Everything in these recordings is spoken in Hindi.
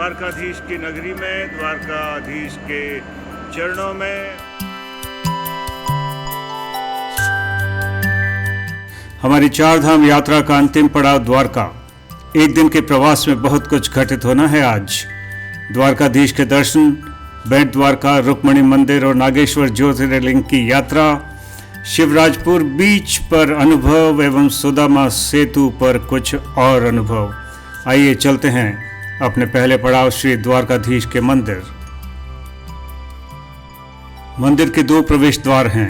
द्वारकाधीश की नगरी में, द्वारकाधीश के चरणों में। हमारी चार धाम यात्रा का अंतिम पड़ाव द्वारका। एक दिन के प्रवास में बहुत कुछ घटित होना है आज। द्वारकाधीश के दर्शन, बेट द्वारका, रुक्मणी मंदिर और नागेश्वर ज्योतिर्लिंग की यात्रा, शिवराजपुर बीच पर अनुभव एवं सुदामा सेतु पर कुछ और अनुभव। आइए चलते हैं अपने पहले पड़ाव श्री द्वारकाधीश के मंदिर। मंदिर के दो प्रवेश द्वार हैं।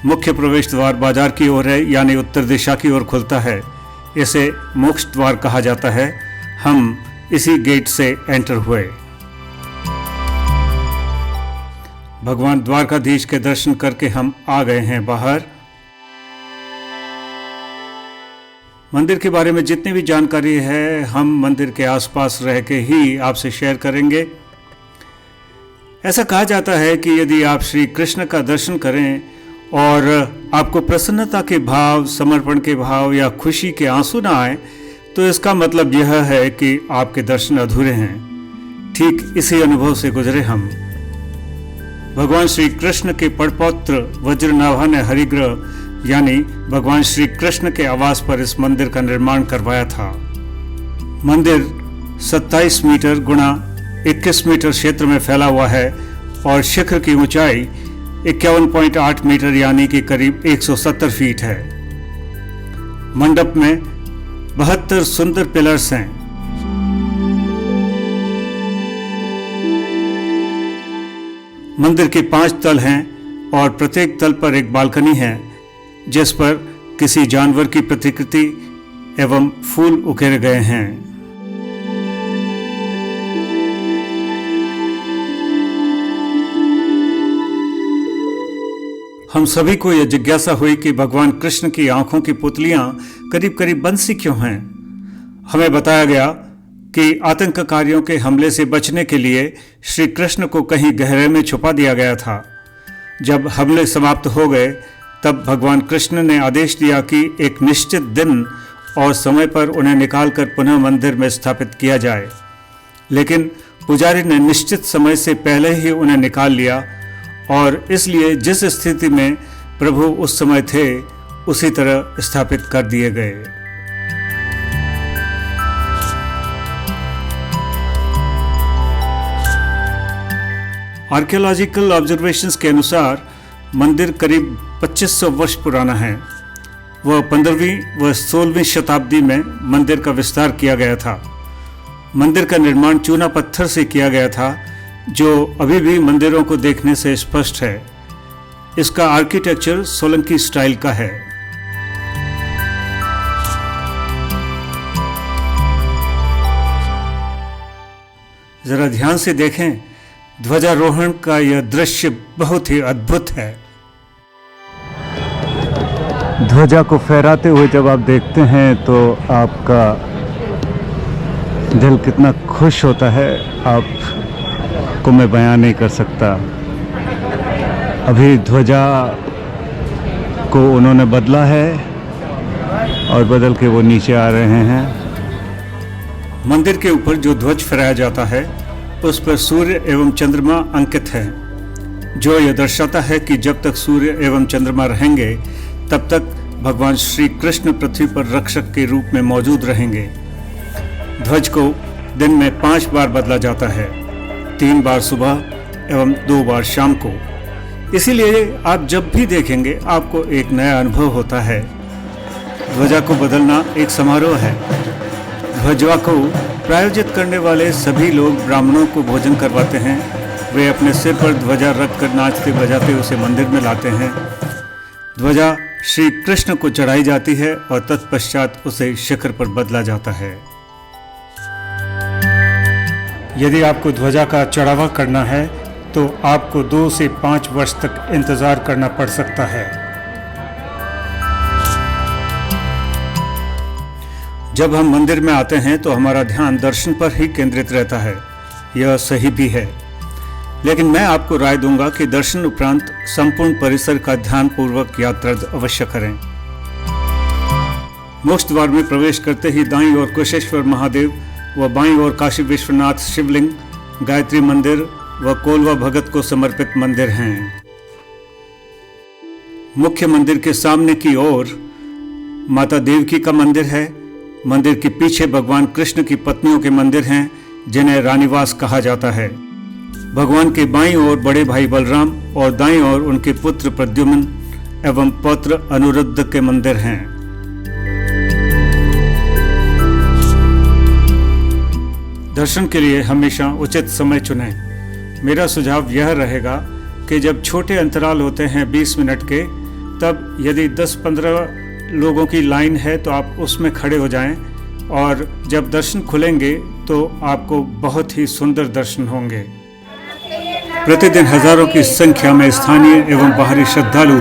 मुख्य प्रवेश द्वार बाजार की ओर है, यानी उत्तर दिशा की ओर खुलता है। इसे मोक्ष द्वार कहा जाता है। हम इसी गेट से एंटर हुए। भगवान द्वारकाधीश के दर्शन करके हम आ गए हैं बाहर। मंदिर के बारे में जितनी भी जानकारी है हम मंदिर के आसपास रह के ही आपसे शेयर करेंगे। ऐसा कहा जाता है कि यदि आप श्री कृष्ण का दर्शन करें और आपको प्रसन्नता के भाव, समर्पण के भाव या खुशी के आंसू ना आए, तो इसका मतलब यह है कि आपके दर्शन अधूरे हैं। ठीक इसी अनुभव से गुजरे हम। भगवान श्री कृष्ण के पड़पौत्र वज्रनाभा ने हरिग्रह यानी भगवान श्री कृष्ण के आवास पर इस मंदिर का निर्माण करवाया था। मंदिर 27 मीटर गुणा 21 मीटर क्षेत्र में फैला हुआ है और शिखर की ऊंचाई 51.8 मीटर यानी कि करीब 170 फीट है। मंडप में 72 सुंदर पिलर्स हैं। मंदिर के 5 तल हैं और प्रत्येक तल पर एक बालकनी है जिस पर किसी जानवर की प्रतिकृति एवं फूल उकेरे गए हैं। हम सभी को यह जिज्ञासा हुई कि भगवान कृष्ण की आंखों की पुतलियां करीब करीब बंद सी क्यों हैं। हमें बताया गया कि आतंककारियों के हमले से बचने के लिए श्री कृष्ण को कहीं गहरे में छुपा दिया गया था। जब हमले समाप्त हो गए तब भगवान कृष्ण ने आदेश दिया कि एक निश्चित दिन और समय पर उन्हें निकालकर पुनः मंदिर में स्थापित किया जाए, लेकिन पुजारी ने निश्चित समय से पहले ही उन्हें निकाल लिया और इसलिए जिस स्थिति में प्रभु उस समय थे उसी तरह स्थापित कर दिए गए। आर्कियोलॉजिकल ऑब्जर्वेशंस के अनुसार मंदिर करीब 2500 वर्ष पुराना है। वह 15वीं व 16वीं शताब्दी में मंदिर का विस्तार किया गया था। मंदिर का निर्माण चूना पत्थर से किया गया था जो अभी भी मंदिरों को देखने से स्पष्ट है। इसका आर्किटेक्चर सोलंकी स्टाइल का है। जरा ध्यान से देखें, ध्वजारोहण का यह दृश्य बहुत ही अद्भुत है। ध्वजा को फहराते हुए जब आप देखते हैं तो आपका दिल कितना खुश होता है, आपको मैं बयान नहीं कर सकता। अभी ध्वजा को उन्होंने बदला है और बदल के वो नीचे आ रहे हैं। मंदिर के ऊपर जो ध्वज फहराया जाता है उस पर सूर्य एवं चंद्रमा अंकित है, जो यह दर्शाता है कि जब तक सूर्य एवं चंद्रमा रहेंगे तब तक भगवान श्री कृष्ण पृथ्वी पर रक्षक के रूप में मौजूद रहेंगे। ध्वज को दिन में 5 बार बदला जाता है, 3 बार सुबह एवं 2 बार शाम को। इसीलिए आप जब भी देखेंगे आपको एक नया अनुभव होता है। ध्वजा को बदलना एक समारोह है। ध्वजा को प्रायोजित करने वाले सभी लोग ब्राह्मणों को भोजन करवाते हैं। वे अपने सिर पर ध्वजा रखकर नाचते बजाते उसे मंदिर में लाते हैं। ध्वजा श्री कृष्ण को चढ़ाई जाती है और तत्पश्चात उसे शिखर पर बदला जाता है। यदि आपको ध्वजा का चढ़ावा करना है तो आपको 2 से 5 वर्ष तक इंतजार करना पड़ सकता है। जब हम मंदिर में आते हैं तो हमारा ध्यान दर्शन पर ही केंद्रित रहता है। यह सही भी है, लेकिन मैं आपको राय दूंगा कि दर्शन उपरांत संपूर्ण परिसर का ध्यानपूर्वक यात्रा अवश्य करें। मोक्ष द्वार में प्रवेश करते ही दाईं ओर कुशेश्वर महादेव व बाईं ओर काशी विश्वनाथ शिवलिंग, गायत्री मंदिर व कोलवा भगत को समर्पित मंदिर हैं। मुख्य मंदिर के सामने की ओर माता देवकी का मंदिर है। मंदिर के पीछे भगवान कृष्ण की पत्नियों के मंदिर हैं, जिन्हें रानीवास कहा जाता है। भगवान के बाईं ओर बड़े भाई बलराम और दाईं ओर उनके पुत्र प्रद्युम्न एवं पौत्र अनिरुद्ध के मंदिर हैं। दर्शन के लिए हमेशा उचित समय चुनें। मेरा सुझाव यह रहेगा कि जब छोटे अंतराल होते हैं 20 मिनट के, तब यदि 10-15 लोगों की लाइन है तो आप उसमें खड़े हो जाएं, और जब दर्शन खुलेंगे तो आपको बहुत ही सुंदर दर्शन होंगे। प्रतिदिन हजारों की संख्या में स्थानीय एवं बाहरी श्रद्धालु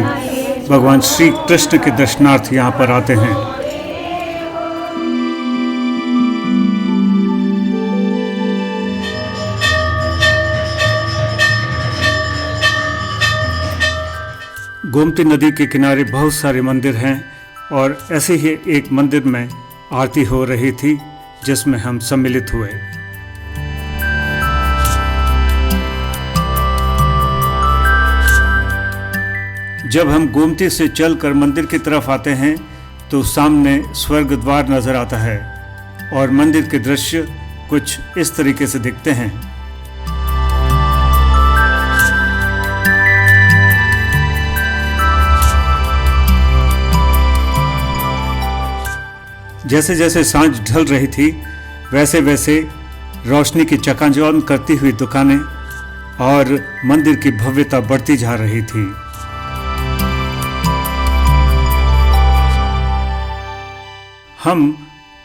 भगवान श्री कृष्ण के दर्शनार्थ यहाँ पर आते हैं। गोमती नदी के किनारे बहुत सारे मंदिर हैं, और ऐसे ही एक मंदिर में आरती हो रही थी जिसमें हम सम्मिलित हुए। जब हम गोमती से चलकर मंदिर की तरफ आते हैं तो सामने स्वर्ग द्वार नजर आता है, और मंदिर के दृश्य कुछ इस तरीके से दिखते हैं। जैसे जैसे सांझ ढल रही थी, वैसे वैसे रोशनी की चकाचौंध करती हुई दुकानें और मंदिर की भव्यता बढ़ती जा रही थी। हम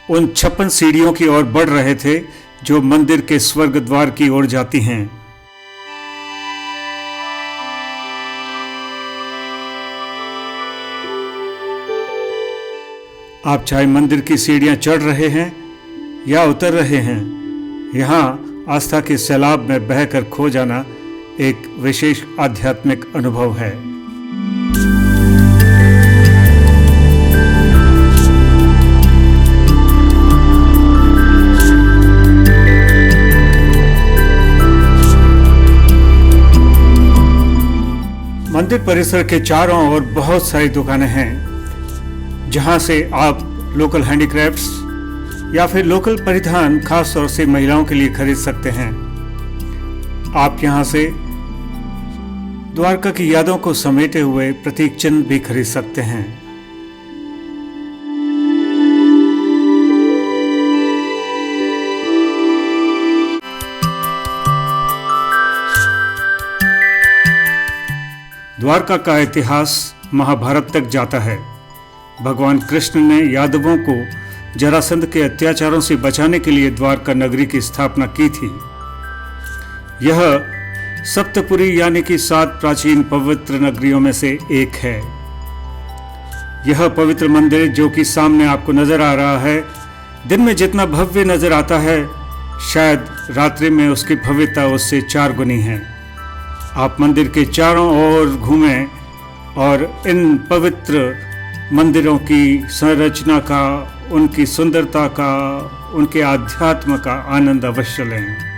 उन 56 सीढ़ियों की ओर बढ़ रहे थे जो मंदिर के स्वर्ग द्वार की ओर जाती हैं। आप चाहे मंदिर की सीढ़ियां चढ़ रहे हैं या उतर रहे हैं, यहाँ आस्था के सैलाब में बहकर खो जाना एक विशेष आध्यात्मिक अनुभव है। मंदिर परिसर के चारों ओर बहुत सारी दुकानें हैं, जहां से आप लोकल हैंडीक्राफ्ट्स या फिर लोकल परिधान खास तौर से महिलाओं के लिए खरीद सकते हैं। आप यहां से द्वारका की यादों को समेटे हुए प्रतीक चिन्ह भी खरीद सकते हैं। द्वारका का इतिहास महाभारत तक जाता है। भगवान कृष्ण ने यादवों को जरासंध के अत्याचारों से बचाने के लिए द्वारका नगरी की स्थापना की थी। यह सप्तपुरी यानी कि 7 प्राचीन पवित्र नगरियों में से एक है। यह पवित्र मंदिर जो कि सामने आपको नजर आ रहा है, दिन में जितना भव्य नजर आता है, शायद रात्रि में उसकी भव्यता उससे 4 गुनी है। आप मंदिर के चारों ओर घूमें और इन पवित्र मंदिरों की संरचना का, उनकी सुंदरता का, उनके आध्यात्म का आनंद अवश्य लें।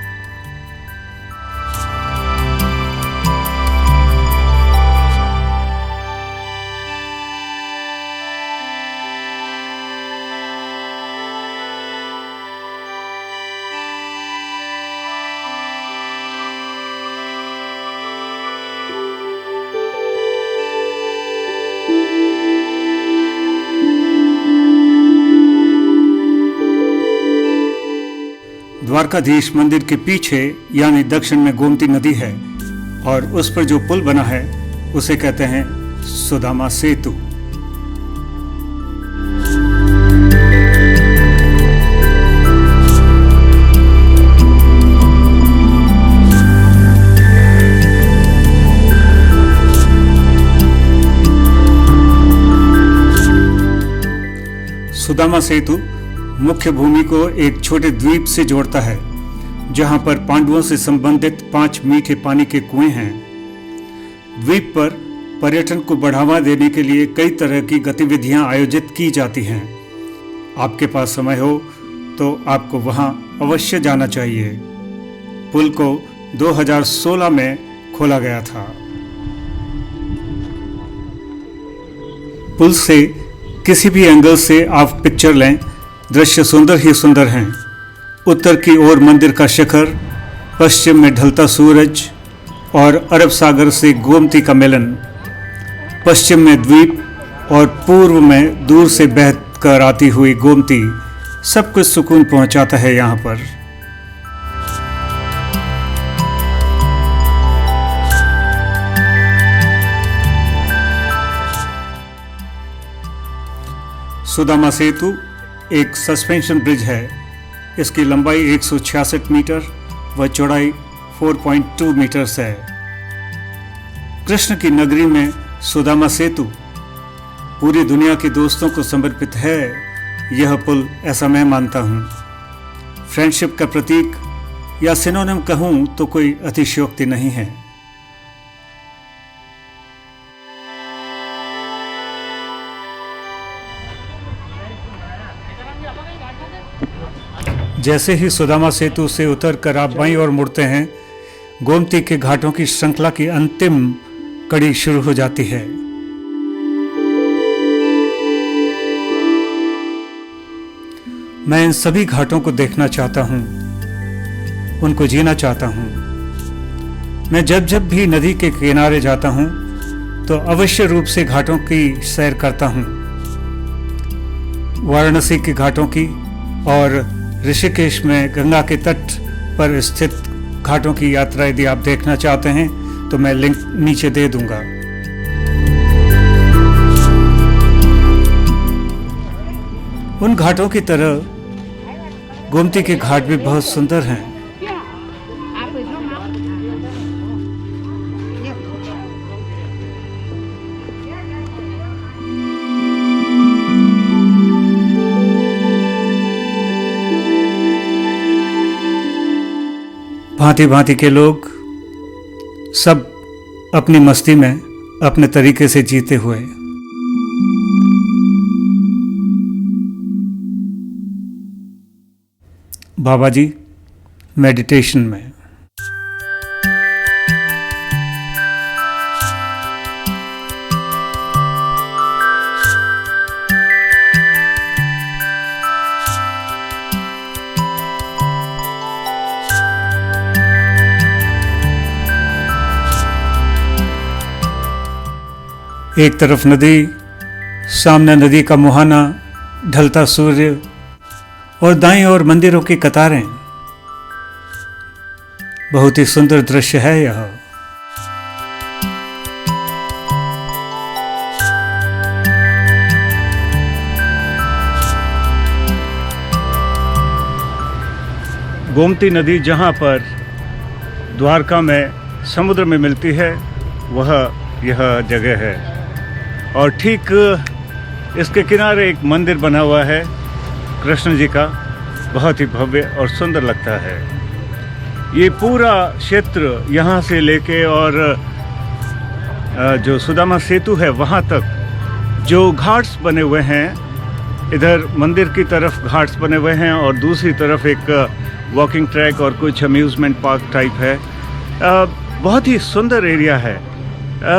द्वारकाधीश मंदिर के पीछे यानी दक्षिण में गोमती नदी है, और उस पर जो पुल बना है उसे कहते हैं सुदामा सेतु। सुदामा सेतु मुख्य भूमि को एक छोटे द्वीप से जोड़ता है, जहां पर पांडवों से संबंधित 5 मीठे पानी के कुएं हैं। द्वीप पर पर्यटन को बढ़ावा देने के लिए कई तरह की गतिविधियां आयोजित की जाती हैं। आपके पास समय हो तो आपको वहां अवश्य जाना चाहिए। पुल को 2016 में खोला गया था। पुल से किसी भी एंगल से आप पिक्चर लें, दृश्य सुंदर ही सुंदर हैं। उत्तर की ओर मंदिर का शिखर, पश्चिम में ढलता सूरज और अरब सागर से गोमती का मिलन, पश्चिम में द्वीप और पूर्व में दूर से बहकर आती हुई गोमती, सब कुछ सुकून पहुंचाता है यहाँ पर। सुदामा सेतु एक सस्पेंशन ब्रिज है। इसकी लंबाई 166 मीटर व चौड़ाई 4.2 मीटर्स है। कृष्ण की नगरी में सुदामा सेतु पूरी दुनिया के दोस्तों को समर्पित है। यह पुल, ऐसा मैं मानता हूँ, फ्रेंडशिप का प्रतीक या सिनोनिम कहूँ तो कोई अतिशयोक्ति नहीं है। जैसे ही सुदामा सेतु से उतरकर आप बाईं ओर मुड़ते हैं, गोमती के घाटों की श्रृंखला की अंतिम कड़ी शुरू हो जाती है। मैं इन सभी घाटों को देखना चाहता हूँ, उनको जीना चाहता हूँ। मैं जब भी नदी के किनारे जाता हूँ तो अवश्य रूप से घाटों की सैर करता हूँ। वाराणसी के घाटों की और ऋषिकेश में गंगा के तट पर स्थित घाटों की यात्रा यदि आप देखना चाहते हैं तो मैं लिंक नीचे दे दूंगा। उन घाटों की तरह गोमती के घाट भी बहुत सुंदर हैं। भांति भांति के लोग सब अपनी मस्ती में अपने तरीके से जीते हुए। बाबा जी मेडिटेशन में। एक तरफ नदी, सामने नदी का मुहाना, ढलता सूर्य और दाईं ओर मंदिरों की कतारें। बहुत ही सुंदर दृश्य है यह। गोमती नदी जहाँ पर द्वारका में समुद्र में मिलती है, वह यह जगह है। और ठीक इसके किनारे एक मंदिर बना हुआ है कृष्ण जी का, बहुत ही भव्य और सुंदर लगता है। ये पूरा क्षेत्र यहाँ से लेके और जो सुदामा सेतु है वहाँ तक जो घाट्स बने हुए हैं, इधर मंदिर की तरफ घाट्स बने हुए हैं और दूसरी तरफ एक वॉकिंग ट्रैक और कुछ अम्यूज़मेंट पार्क टाइप है। बहुत ही सुंदर एरिया है।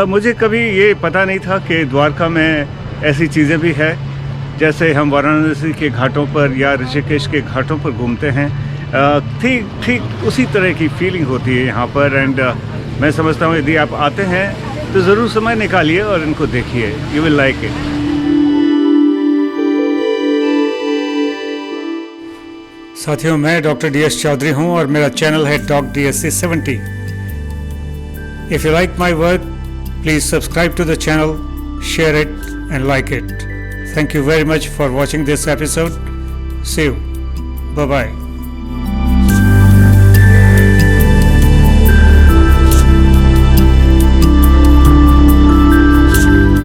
मुझे कभी ये पता नहीं था कि द्वारका में ऐसी चीज़ें भी है। जैसे हम वाराणसी के घाटों पर या ऋषिकेश के घाटों पर घूमते हैं, ठीक उसी तरह की फीलिंग होती है यहाँ पर। एंड मैं समझता हूँ यदि आप आते हैं तो ज़रूर समय निकालिए और इनको देखिए, यू विल लाइक इट। साथियों, मैं डॉक्टर DS चौधरी हूँ और मेरा चैनल है dock DSC 70। If you like my work, please subscribe to the channel, share it and like it. Thank you very much for watching this episode. See you. Bye-bye.